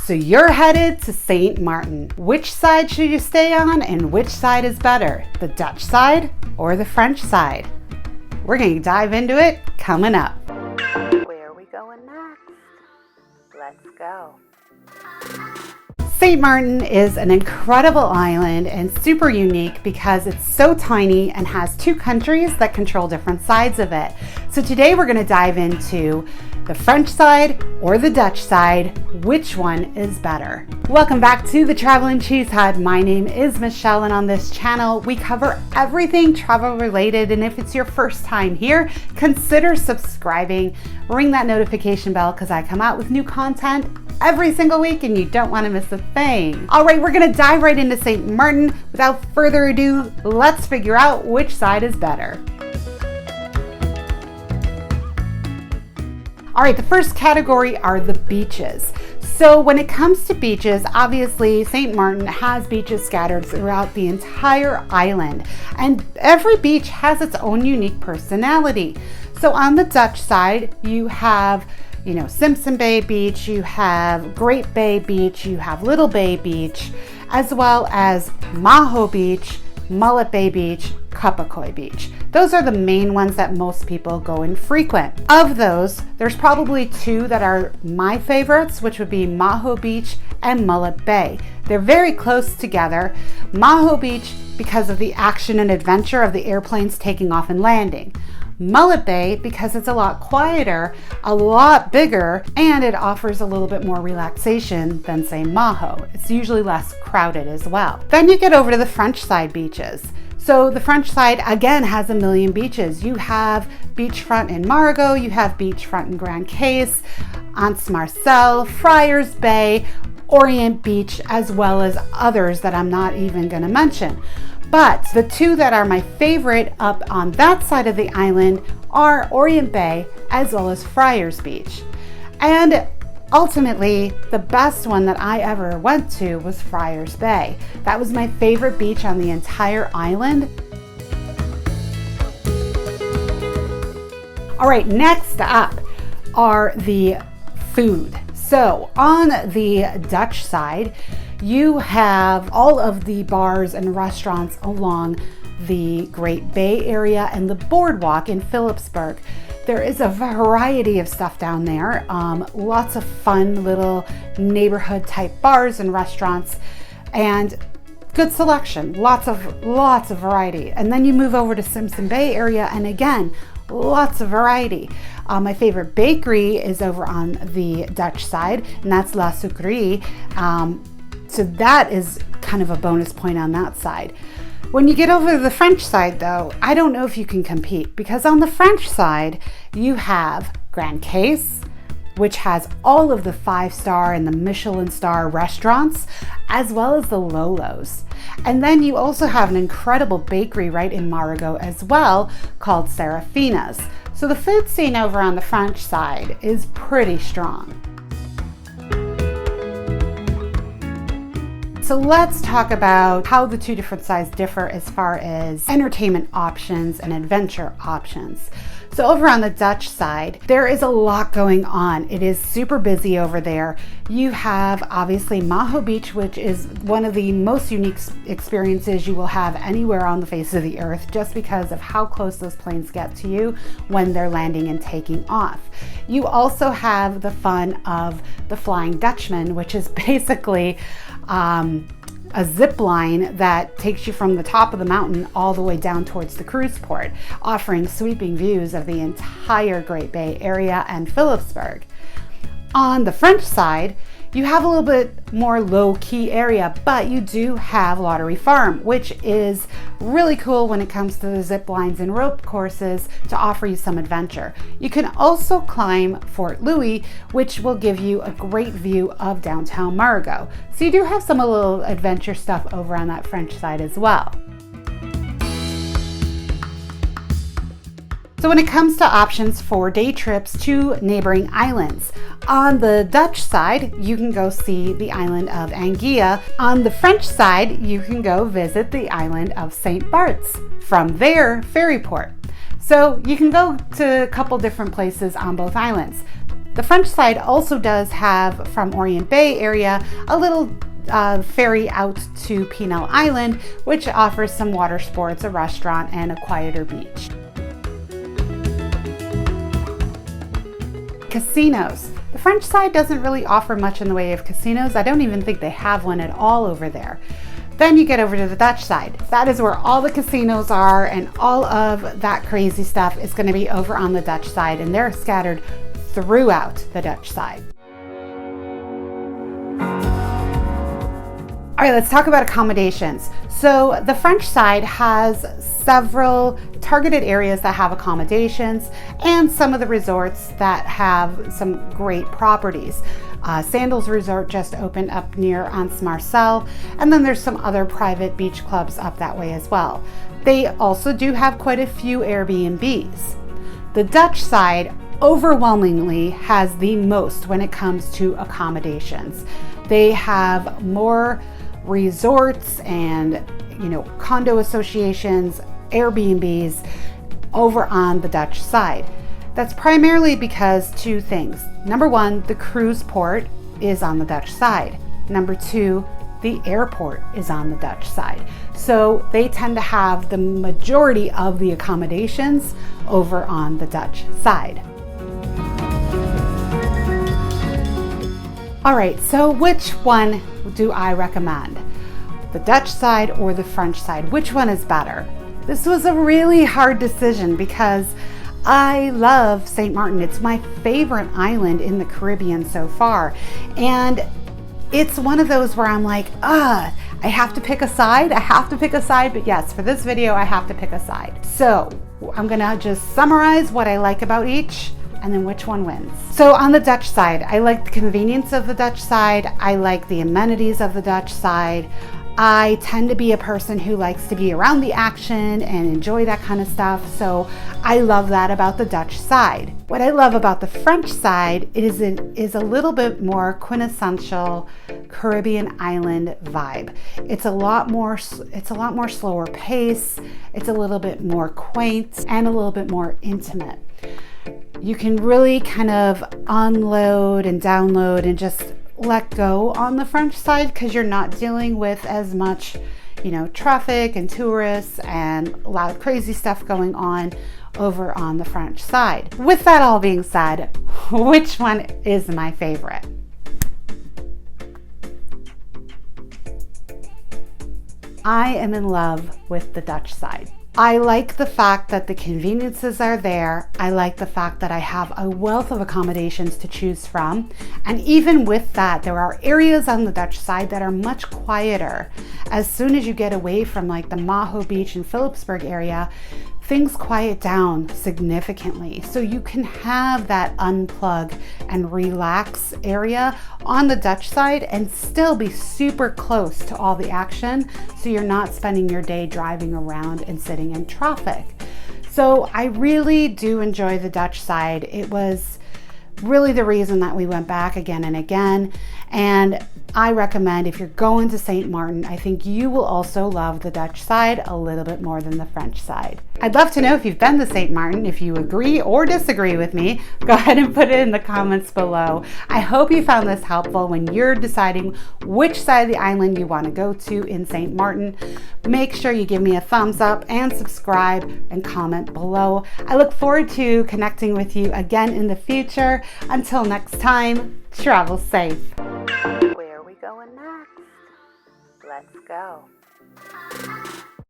So you're headed to Sint Maarten. Which side should you stay on and which side is better? The Dutch side or the French side? We're going to dive into it coming up. Where are we going next? Let's go. Sint Maarten is an incredible island and super unique because it's so tiny and has two countries that control different sides of it. So today we're going to dive into the French side or the Dutch side. Which one is better? Welcome back to the Traveling Chzhed. My name is Michelle, and on this channel we cover everything travel related. And if it's your first time here, consider subscribing, ring that notification bell because I come out with new content every single week and you don't want to miss a thing. All right, we're going to dive right into Sint Maarten. Without further ado, let's figure out which side is better. All right, the first category are the beaches. So when it comes to beaches, obviously Sint Maarten has beaches scattered throughout the entire island, and every beach has its own unique personality. So on the Dutch side, you have Simpson Bay Beach, you have Great Bay Beach, you have Little Bay Beach, as well as Maho Beach, Mullet Bay Beach, Beach. Those are the main ones that most people go and frequent. Of those, there's probably two that are my favorites, which would be Maho Beach and Mullet Bay. They're very close together. Maho Beach because of the action and adventure of the airplanes taking off and landing. Mullet Bay because it's a lot quieter, a lot bigger, and it offers a little bit more relaxation than, say, Maho. It's usually less crowded as well. Then you get over to the French side beaches. So the French side, again, has a million beaches. You have beachfront in Marigot, you have beachfront in Grand Case, Anse Marcel, Friars Bay, Orient Beach, as well as others that I'm not even going to mention. But the two that are my favorite up on that side of the island are Orient Bay as well as Friars Beach. And ultimately, the best one that I ever went to was Friars Bay. That was my favorite beach on the entire island. All right, next up are the food. So on the Dutch side, you have all of the bars and restaurants along the Great Bay area and the boardwalk in Phillipsburg. There is a variety of stuff down there, lots of fun little neighborhood type bars and restaurants, and good selection, lots of variety. And then you move over to Simpson Bay area, and again, lots of variety. My favorite bakery is over on the Dutch side, and that's La Sucrerie. So that is kind of a bonus point on that side. When you get over to the French side, though, I don't know if you can compete, because on the French side, you have Grand Case, which has all of the 5-star and the Michelin star restaurants, as well as the Lolos. And then you also have an incredible bakery right in Marigot as well, called Serafina's. So the food scene over on the French side is pretty strong. So let's talk about how the two different sides differ as far as entertainment options and adventure options. So over on the Dutch side, there is a lot going on. It is super busy over there. You have obviously Maho Beach, which is one of the most unique experiences you will have anywhere on the face of the earth, just because of how close those planes get to you when they're landing and taking off. You also have the fun of the Flying Dutchman, which is basically a zip line that takes you from the top of the mountain all the way down towards the cruise port, offering sweeping views of the entire Great Bay area and Phillipsburg. On the French side, you have a little bit more low-key area, but you do have Lottery Farm, which is really cool when it comes to the zip lines and rope courses to offer you some adventure. You can also climb Fort Louis, which will give you a great view of downtown Marigot. So you do have some little adventure stuff over on that French side as well. So when it comes to options for day trips to neighboring islands, on the Dutch side, you can go see the island of Anguilla. On the French side, you can go visit the island of Sint Maarten from their ferry port. So you can go to a couple different places on both islands. The French side also does have, from Orient Bay area, a little ferry out to Pinel Island, which offers some water sports, a restaurant, and a quieter beach. Casinos. The French side doesn't really offer much in the way of casinos. I don't even think they have one at all over there. Then you get over to the Dutch side. That is where all the casinos are, and all of that crazy stuff is going to be over on the Dutch side, and they're scattered throughout the Dutch side. All right, let's talk about accommodations. So the French side has several targeted areas that have accommodations and some of the resorts that have some great properties. Sandals Resort just opened up near Anse Marcel, and then there's some other private beach clubs up that way as well. They also do have quite a few Airbnbs. The Dutch side overwhelmingly has the most when it comes to accommodations. They have more resorts and condo associations, Airbnbs over on the Dutch side. That's primarily because two things. Number one, the cruise port is on the Dutch side. Number two, the airport is on the Dutch side. So they tend to have the majority of the accommodations over on the Dutch side. All right, so which one do I recommend? The Dutch side or the French side? Which one is better? This was a really hard decision because I love Sint Maarten. It's my favorite island in the Caribbean so far. And it's one of those where I'm like, I have to pick a side. But yes, for this video, I have to pick a side. So I'm gonna just summarize what I like about each and then which one wins. So on the Dutch side, I like the convenience of the Dutch side. I like the amenities of the Dutch side. I tend to be a person who likes to be around the action and enjoy that kind of stuff. So I love that about the Dutch side. What I love about the French side is a little bit more quintessential Caribbean island vibe. It's a lot more slower pace. It's a little bit more quaint and a little bit more intimate. You can really kind of unload and download and just let go on the French side because you're not dealing with as much, traffic and tourists and loud, crazy stuff going on over on the French side. With that all being said, which one is my favorite? I am in love with the Dutch side. I like the fact that the conveniences are there. I like the fact that I have a wealth of accommodations to choose from. And even with that, there are areas on the Dutch side that are much quieter. As soon as you get away from like the Maho Beach and Phillipsburg area, things quiet down significantly. So you can have that unplug and relax area on the Dutch side and still be super close to all the action. So you're not spending your day driving around and sitting in traffic. So I really do enjoy the Dutch side. It was really the reason that we went back again and again. And I recommend if you're going to Sint Maarten, I think you will also love the Dutch side a little bit more than the French side. I'd love to know if you've been to Sint Maarten. If you agree or disagree with me, go ahead and put it in the comments below. I hope you found this helpful when you're deciding which side of the island you want to go to in Sint Maarten. Make sure you give me a thumbs up and subscribe and comment below. I look forward to connecting with you again in the future. Until next time, travel safe. Where are we going next? Let's go.